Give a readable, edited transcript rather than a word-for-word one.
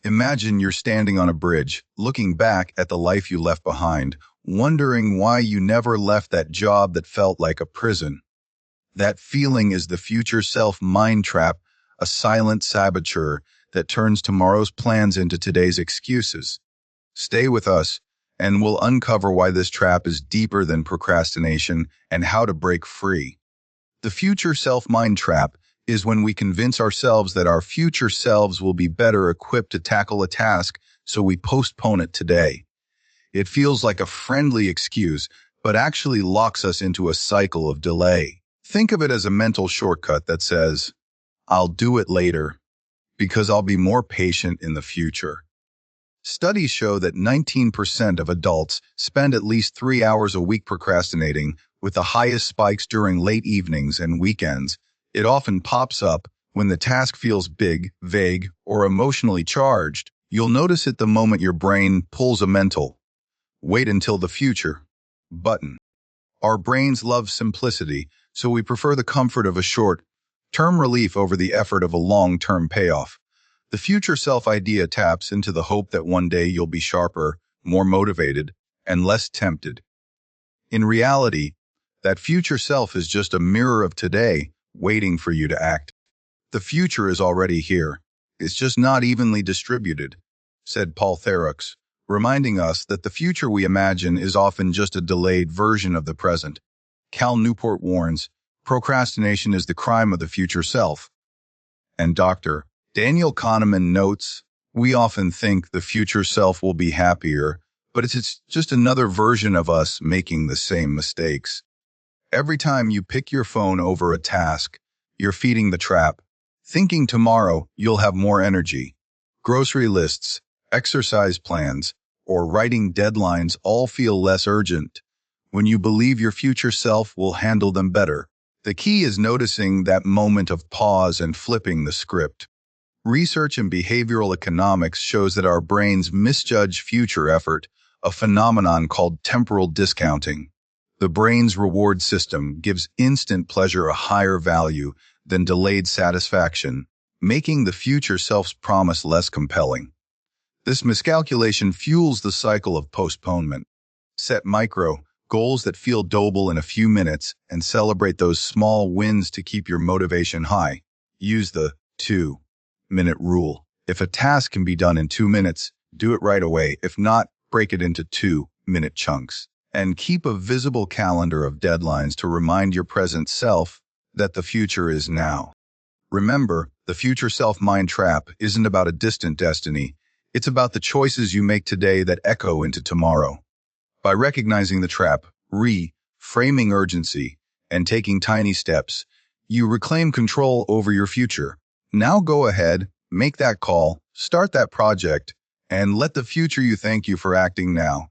Imagine you're standing on a bridge, looking back at the life you left behind, wondering why you never left that job that felt like a prison. That feeling is the future self mind trap, a silent saboteur that turns tomorrow's plans into today's excuses. Stay with us, and we'll uncover why this trap is deeper than procrastination and how to break free. The future self mind trap is when we convince ourselves that our future selves will be better equipped to tackle a task, so we postpone it today. It feels like a friendly excuse, but actually locks us into a cycle of delay. Think of it as a mental shortcut that says, I'll do it later, because I'll be more patient in the future. Studies show that 19% of adults spend at least 3 hours a week procrastinating, with the highest spikes during late evenings and weekends. It often pops up when the task feels big, vague, or emotionally charged. You'll notice it the moment your brain pulls a mental "wait until the future" button. Our brains love simplicity, so we prefer the comfort of a short-term relief over the effort of a long-term payoff. The future self idea taps into the hope that one day you'll be sharper, more motivated, and less tempted. In reality, that future self is just a mirror of today, waiting for you to act. The future is already here. It's just not evenly distributed, said Paul Theroux, reminding us that the future we imagine is often just a delayed version of the present. Cal Newport warns, procrastination is the crime of the future self. And Dr. Daniel Kahneman notes, we often think the future self will be happier, but it's just another version of us making the same mistakes. Every time you pick your phone over a task, you're feeding the trap, thinking tomorrow you'll have more energy. Grocery lists, exercise plans, or writing deadlines all feel less urgent when you believe your future self will handle them better. The key is noticing that moment of pause and flipping the script. Research in behavioral economics shows that our brains misjudge future effort, a phenomenon called temporal discounting. The brain's reward system gives instant pleasure a higher value than delayed satisfaction, making the future self's promise less compelling. This miscalculation fuels the cycle of postponement. Set micro goals that feel doable in a few minutes and celebrate those small wins to keep your motivation high. Use the 2-minute rule. If a task can be done in 2 minutes, do it right away. If not, break it into 2-minute chunks. And keep a visible calendar of deadlines to remind your present self that the future is now. Remember, the future self mind trap isn't about a distant destiny. It's about the choices you make today that echo into tomorrow. By recognizing the trap, reframing urgency, and taking tiny steps, you reclaim control over your future. Now go ahead, make that call, start that project, and let the future you thank you for acting now.